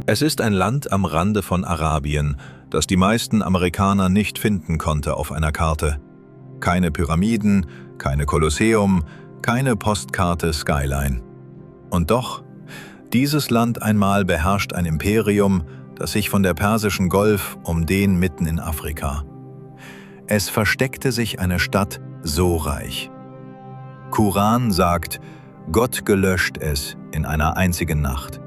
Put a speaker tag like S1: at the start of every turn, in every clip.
S1: Es ist ein Land am Rande von Arabien, das die meisten Amerikaner nicht finden konnte auf einer Karte. Keine Pyramiden, keine Kolosseum, keine Postkarte Skyline. Und doch, dieses Land einmal beherrscht ein Imperium, das sich von der Persischen Golf um den mitten in Afrika. Es versteckte sich eine Stadt so reich. Koran sagt, Gott gelöscht es in einer einzigen Nacht.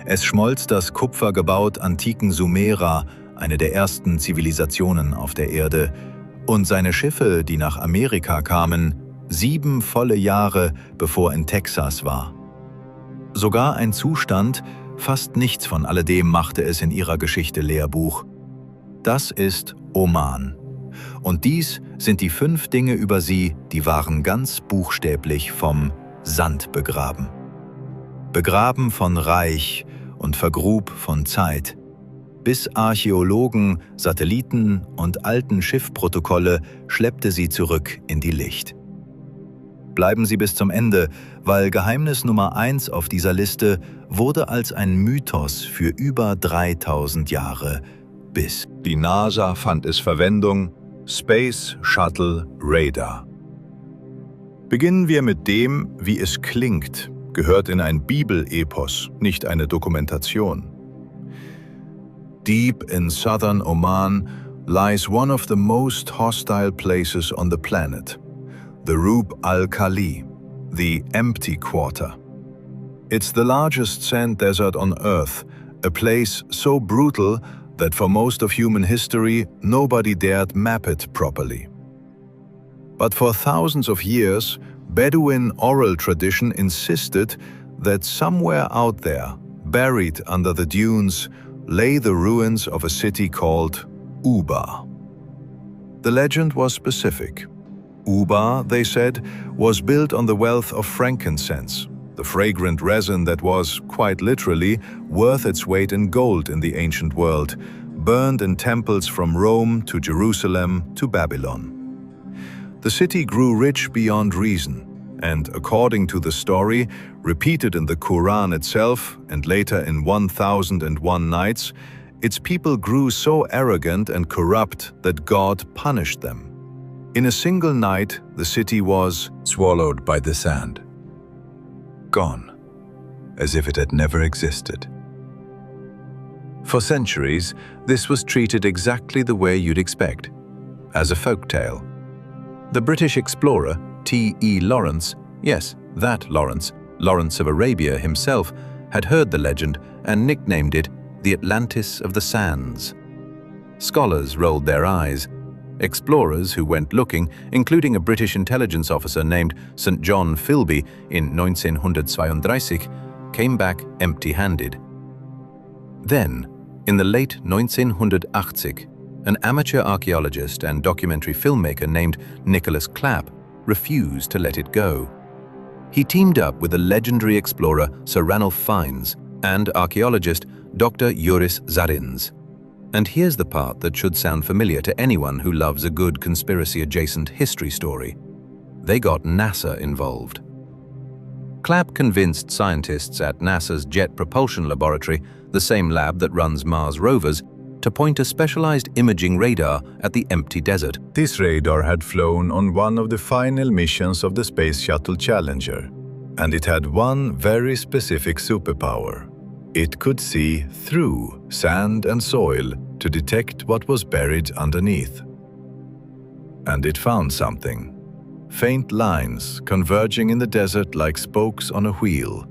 S1: Es schmolz das kupfergebaut antiken Sumerer, eine der ersten Zivilisationen auf der Erde, und seine Schiffe, die nach Amerika kamen, 7 volle Jahre, bevor in Texas war. Sogar ein Zustand, fast nichts von alledem machte es in ihrer Geschichte Lehrbuch. Das ist Oman. Und dies sind die 5 Dinge über sie, die waren ganz buchstäblich vom Sand begraben. Begraben von Reich und vergrub von Zeit, bis Archäologen, Satelliten und alten Schiffprotokolle schleppte sie zurück in die Licht. Bleiben Sie bis zum Ende, weil Geheimnis Nummer 1 auf dieser Liste wurde als ein Mythos für über 3000 Jahre, bis die NASA fand es Verwendung, Space Shuttle Radar. Beginnen wir mit dem, wie es klingt, gehört in ein Bibelepos, nicht eine Dokumentation. Deep in southern Oman lies one of the most hostile places on the planet, the Rub al-Khali, the Empty Quarter. It's the largest sand desert on Earth, a place so brutal that for most of human history nobody dared map it properly. But for thousands of years, Bedouin oral tradition insisted that somewhere out there, buried under the dunes, lay the ruins of a city called Uba. The legend was specific. Uba, they said, was built on the wealth of frankincense, the fragrant resin that was, quite literally, worth its weight in gold in the ancient world, burned in temples from Rome to Jerusalem to Babylon. The city grew rich beyond reason, and according to the story, repeated in the Quran itself and later in 1001 Nights, its people grew so arrogant and corrupt that God punished them. In a single night, the city was swallowed by the sand. Gone, as if it had never existed. For centuries, this was treated exactly the way you'd expect, as a folk tale. The British explorer T.E. Lawrence, yes, that Lawrence, Lawrence of Arabia himself, had heard the legend and nicknamed it the Atlantis of the Sands. Scholars rolled their eyes. Explorers who went looking, including a British intelligence officer named St. John Philby in 1932, came back empty-handed. Then, in the late 1980, an amateur archaeologist and documentary filmmaker named Nicholas Clapp refused to let it go. He teamed up with the legendary explorer Sir Ranulph Fiennes and archaeologist Dr. Joris Zarins. And here's the part that should sound familiar to anyone who loves a good conspiracy-adjacent history story. They got NASA involved. Clapp convinced scientists at NASA's Jet Propulsion Laboratory, the same lab that runs Mars rovers, to point a specialized imaging radar at the empty desert.
S2: This radar had flown on one of the final missions of the Space Shuttle Challenger, and it had one very specific superpower. It could see through sand and soil to detect what was buried underneath. And it found something. Faint lines converging in the desert like spokes on a wheel.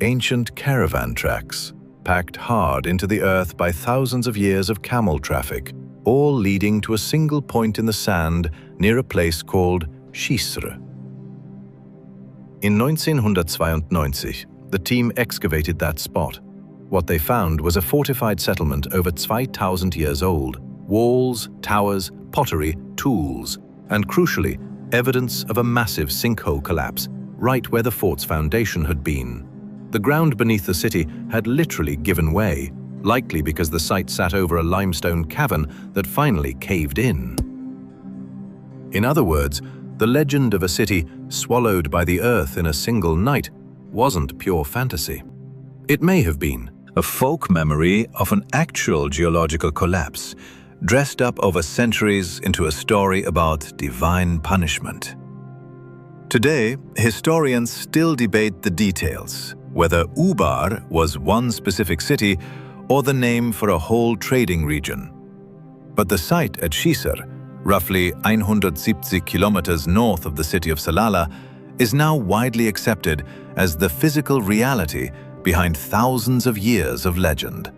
S2: Ancient caravan tracks, packed hard into the earth by thousands of years of camel traffic, all leading to a single point in the sand near a place called Schisre. In 1992, the team excavated that spot. What they found was a fortified settlement over 2,000 years old. Walls, towers, pottery, tools, and crucially, evidence of a massive sinkhole collapse right where the fort's foundation had been. The ground beneath the city had literally given way, likely because the site sat over a limestone cavern that finally caved in. In other words, the legend of a city swallowed by the earth in a single night wasn't pure fantasy. It may have been, a folk memory of an actual geological collapse, dressed up over centuries into a story about divine punishment. Today, historians still debate the details, whether Ubar was one specific city or the name for a whole trading region. But the site at Shisar, roughly 170 kilometers north of the city of Salalah, is now widely accepted as the physical reality behind thousands of years of legend.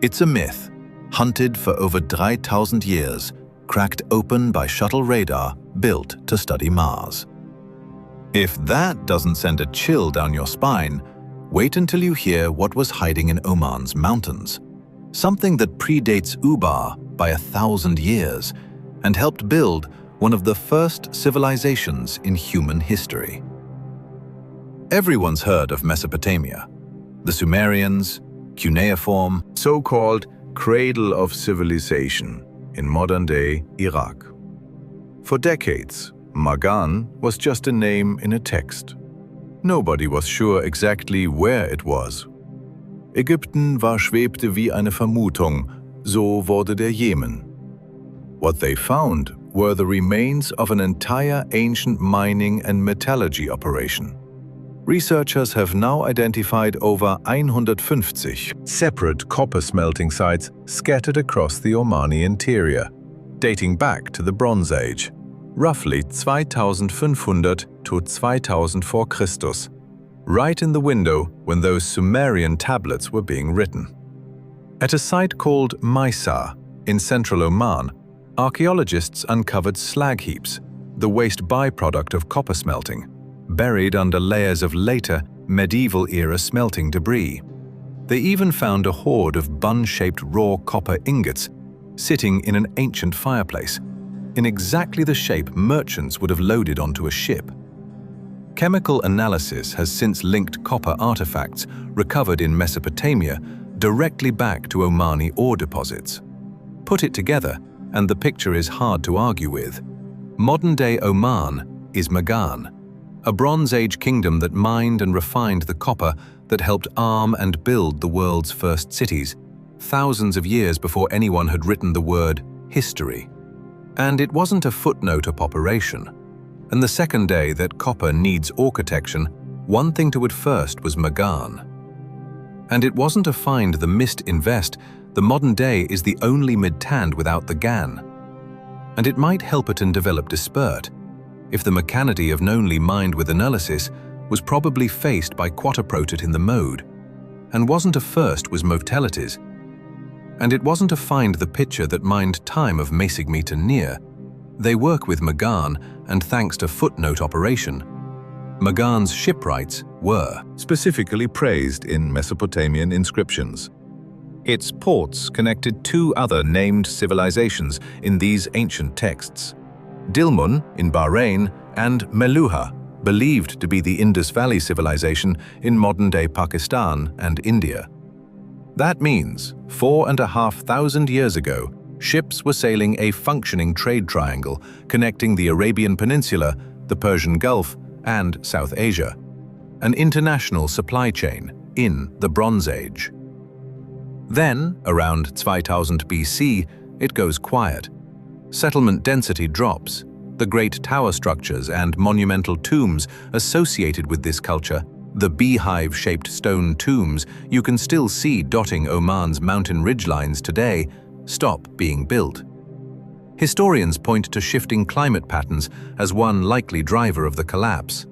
S2: It's a myth, hunted for over 3,000 years, cracked open by shuttle radar built to study Mars. If that doesn't send a chill down your spine, wait until you hear what was hiding in Oman's mountains, something that predates Ubar by 1,000 years and helped build one of the first civilizations in human history. Everyone's heard of Mesopotamia, the Sumerians, cuneiform,
S1: So-called cradle of civilization in modern-day Iraq. For decades, Magan was just a name in a text. Nobody was sure exactly where it was. Ägypten schwebte wie eine Vermutung, so wurde der Jemen. What they found were the remains of an entire ancient mining and metallurgy operation. Researchers have now identified over 150 separate copper smelting sites scattered across the Omani interior, dating back to the Bronze Age, roughly 2500 to 2000 for Christus, right in the window when those Sumerian tablets were being written. At a site called Maisa in central Oman, archaeologists uncovered slag heaps, the waste byproduct of copper smelting, buried under layers of later medieval-era smelting debris. They even found a hoard of bun-shaped raw copper ingots sitting in an ancient fireplace, in exactly the shape merchants would have loaded onto a ship. Chemical analysis has since linked copper artifacts recovered in Mesopotamia directly back to Omani ore deposits. Put it together, and the picture is hard to argue with. Modern-day Oman is Magan, a Bronze Age kingdom that mined and refined the copper that helped arm and build the world's first cities, thousands of years before anyone had written the word history. And it wasn't a footnote of operation. And the second day that copper needs architecture, one thing to it first was Magan. And it wasn't a find the mist invest, the modern day is the only mid-tand without the gan. And it might help it and develop dispert, if the mecanity of knownly mined with analysis was probably faced by quaterprotet in the mode, and wasn't a first was motelities. And it wasn't a find the picture that mined time of Mesigme to near. They work with Magan, and thanks to footnote operation, Magan's shipwrights were
S2: specifically praised in Mesopotamian inscriptions. Its ports connected two other named civilizations in these ancient texts: Dilmun in Bahrain and Meluha, believed to be the Indus Valley civilization in modern-day Pakistan and India. That means 4,500 years ago, ships were sailing a functioning trade triangle connecting the Arabian Peninsula, the Persian Gulf, and South Asia, an international supply chain in the Bronze Age. Then, around 2000 BC, it goes quiet. Settlement density drops. The great tower structures and monumental tombs associated with this culture, the beehive-shaped stone tombs you can still see dotting Oman's mountain ridgelines today, stop being built. Historians point to shifting climate patterns as one likely driver of the collapse.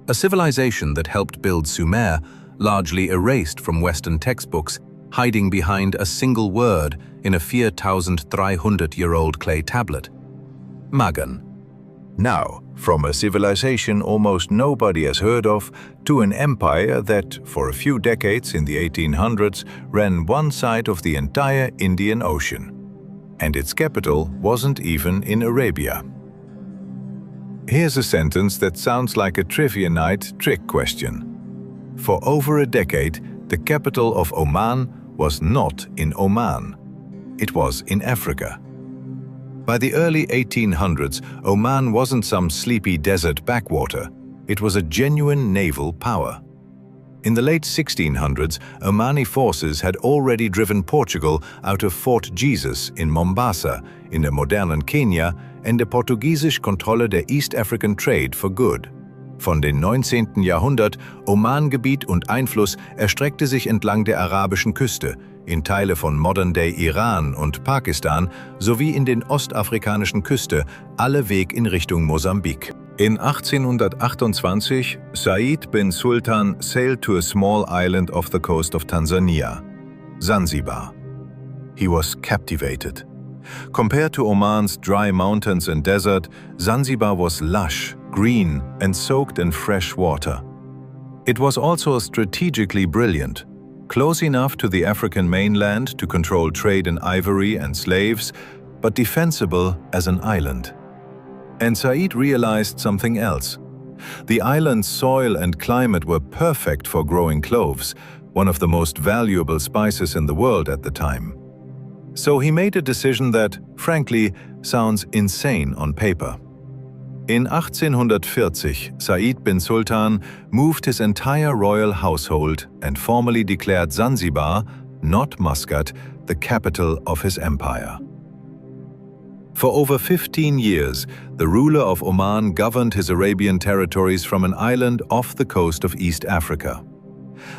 S2: A civilization that helped build Sumer, largely erased from Western textbooks, hiding behind a single word in a 4,300-year-old clay tablet. Magan. Now, from a civilization almost nobody has heard of to an empire that, for a few decades in the 1800s, ran one side of the entire Indian Ocean. And its capital wasn't even in Arabia. Here's a sentence that sounds like a trivia night trick question. For over a decade, the capital of Oman was not in Oman. It was in Africa. By the early 1800s, Oman wasn't some sleepy desert backwater. It was a genuine naval power. In the late 1600s, Omani forces had already driven Portugal out of Fort Jesus in Mombasa, in der modernen Kenia, Ende portugiesisch Kontrolle der East African Trade for good. Von den 19. Jahrhundert, Oman-Gebiet und Einfluss erstreckte sich entlang der arabischen Küste, in Teile von Modern-Day Iran und Pakistan sowie in den ostafrikanischen Küste, alle Weg in Richtung Mosambik. In 1828, Said bin Sultan sailed to a small island off the coast of Tanzania, Zanzibar. He was captivated. Compared to Oman's dry mountains and desert, Zanzibar was lush, green, and soaked in fresh water. It was also strategically brilliant, close enough to the African mainland to control trade in ivory and slaves, but defensible as an island. And Said realized something else. The island's soil and climate were perfect for growing cloves, one of the most valuable spices in the world at the time. So he made a decision that, frankly, sounds insane on paper. In 1840, Said bin Sultan moved his entire royal household and formally declared Zanzibar, not Muscat, the capital of his empire. For over 15 years, the ruler of Oman governed his Arabian territories from an island off the coast of East Africa.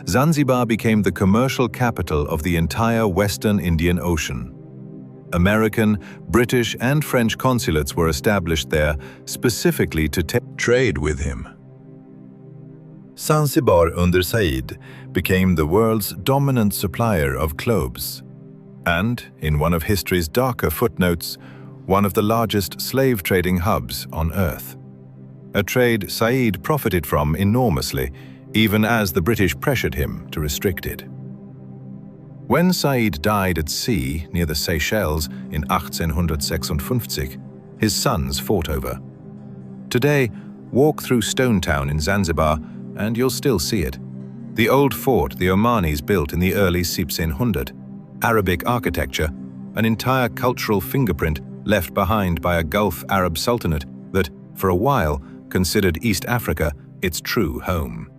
S2: Zanzibar became the commercial capital of the entire Western Indian Ocean. American, British, and French consulates were established there specifically to trade with him. Zanzibar under Said became the world's dominant supplier of cloves, and, in one of history's darker footnotes, one of the largest slave trading hubs on Earth. A trade Said profited from enormously, even as the British pressured him to restrict it. When Said died at sea near the Seychelles in 1856, his sons fought over. Today, walk through Stone Town in Zanzibar and you'll still see it. The old fort the Omanis built in the early 1600s, Arabic architecture, an entire cultural fingerprint left behind by a Gulf Arab sultanate that, for a while, considered East Africa its true home.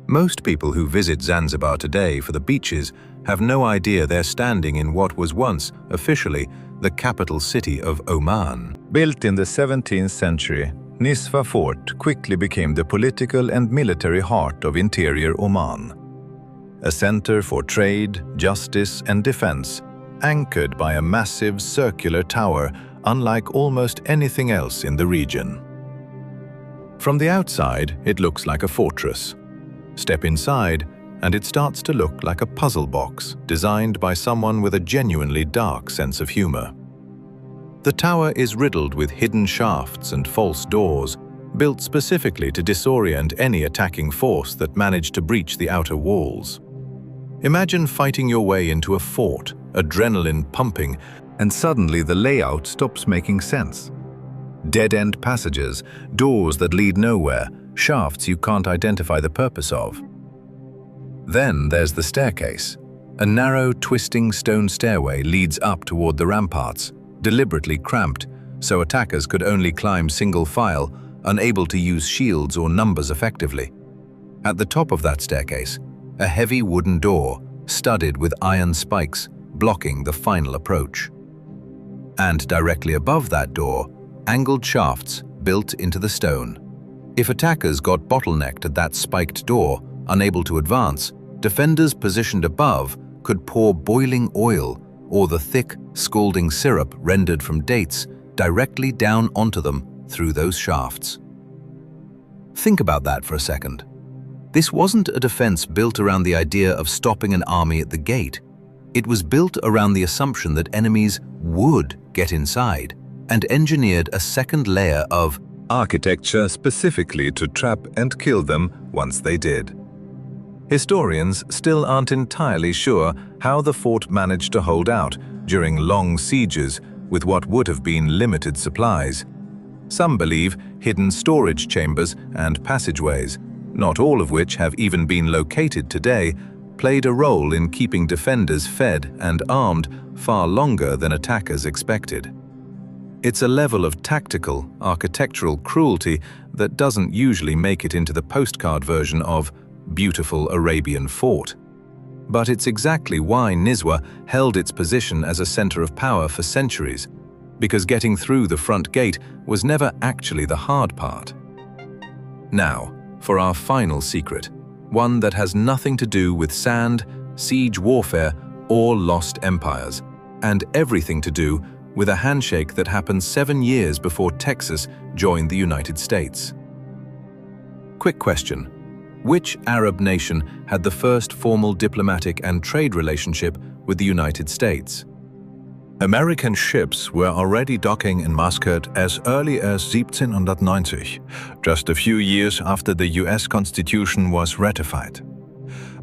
S2: Most people who visit Zanzibar today for the beaches have no idea they're standing in what was once, officially, the capital city of Oman. Built in the 17th century, Niswa Fort quickly became the political and military heart of interior Oman. A center for trade, justice, and defense, anchored by a massive circular tower unlike almost anything else in the region. From the outside, it looks like a fortress. Step inside, and it starts to look like a puzzle box designed by someone with a genuinely dark sense of humor. The tower is riddled with hidden shafts and false doors, built specifically to disorient any attacking force that managed to breach the outer walls. Imagine fighting your way into a fort, adrenaline pumping, and suddenly the layout stops making sense. Dead-end passages, doors that lead nowhere, shafts you can't identify the purpose of. Then there's the staircase. A narrow, twisting stone stairway leads up toward the ramparts, deliberately cramped, so attackers could only climb single file, unable to use shields or numbers effectively. At the top of that staircase, a heavy wooden door, studded with iron spikes, blocking the final approach. And directly above that door, angled shafts built into the stone. If attackers got bottlenecked at that spiked door, unable to advance, defenders positioned above could pour boiling oil or the thick, scalding syrup rendered from dates directly down onto them through those shafts. Think about that for a second. This wasn't a defense built around the idea of stopping an army at the gate. It was built around the assumption that enemies would get inside, and engineered a second layer of architecture specifically to trap and kill them once they did. Historians still aren't entirely sure how the fort managed to hold out during long sieges with what would have been limited supplies. Some believe hidden storage chambers and passageways, not all of which have even been located today, played a role in keeping defenders fed and armed far longer than attackers expected. It's a level of tactical, architectural cruelty that doesn't usually make it into the postcard version of beautiful Arabian fort. But it's exactly why Nizwa held its position as a center of power for centuries, because getting through the front gate was never actually the hard part. Now, for our final secret, one that has nothing to do with sand, siege warfare, or lost empires, and everything to do with a handshake that happened 7 years before Texas joined the United States. Quick question: which Arab nation had the first formal diplomatic and trade relationship with the United States?
S1: American ships were already docking in Muscat as early as 1790, just a few years after the US Constitution was ratified.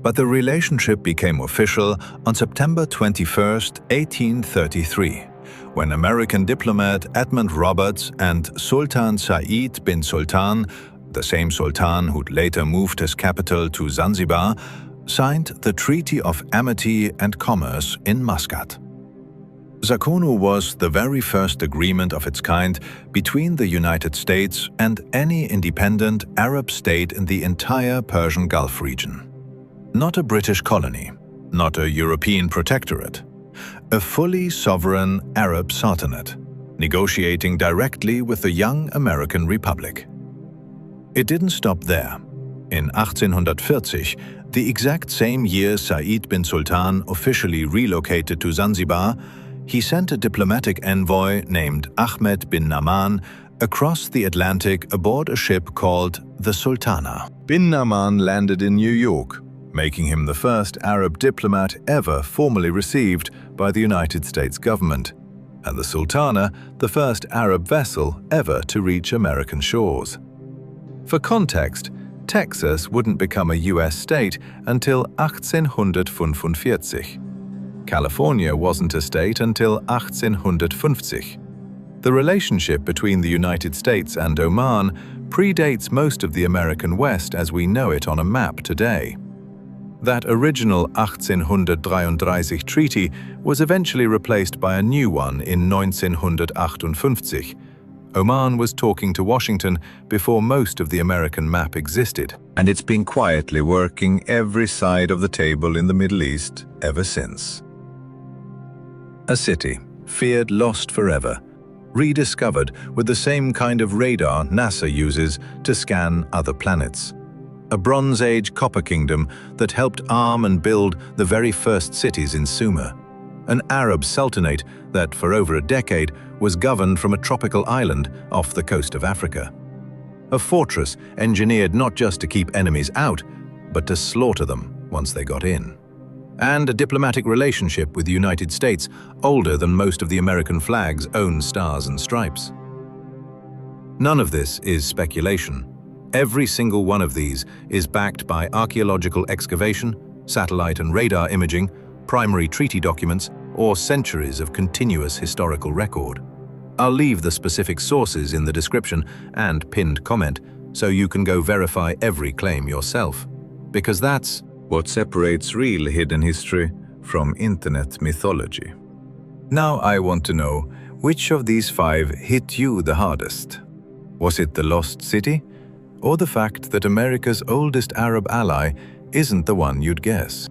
S1: But the relationship became official on September 21, 1833, when American diplomat Edmund Roberts and Sultan Said bin Sultan, the same sultan who'd later moved his capital to Zanzibar, signed the Treaty of Amity and Commerce in Muscat. Zakono was the very first agreement of its kind between the United States and any independent Arab state in the entire Persian Gulf region. Not a British colony, not a European protectorate, a fully sovereign Arab sultanate, negotiating directly with the young American Republic. It didn't stop there. In 1840, the exact same year Said bin Sultan officially relocated to Zanzibar, he sent a diplomatic envoy named Ahmed bin Naman across the Atlantic aboard a ship called the Sultana. Bin Naman landed in New York, making him the first Arab diplomat ever formally received by the United States government, and the Sultana the first Arab vessel ever to reach American shores. For context, Texas wouldn't become a US state until 1845. California wasn't a state until 1850. The relationship between the United States and Oman predates most of the American West as we know it on a map today. That original 1833 treaty was eventually replaced by a new one in 1958. Oman was talking to Washington before most of the American map existed, and it's been quietly working every side of the table in the Middle East ever since. A city, feared lost forever, rediscovered with the same kind of radar NASA uses to scan other planets. A Bronze Age copper kingdom that helped arm and build the very first cities in Sumer. An Arab sultanate that for over a decade was governed from a tropical island off the coast of Africa. A fortress engineered not just to keep enemies out, but to slaughter them once they got in. And a diplomatic relationship with the United States older than most of the American flag's own stars and stripes. None of this is speculation. Every single one of these is backed by archaeological excavation, satellite and radar imaging, primary treaty documents, or centuries of continuous historical record. I'll leave the specific sources in the description and pinned comment so you can go verify every claim yourself. Because that's what separates real hidden history from internet mythology. Now I want to know, which of these 5 hit you the hardest? Was it the lost city? Or the fact that America's oldest Arab ally isn't the one you'd guess?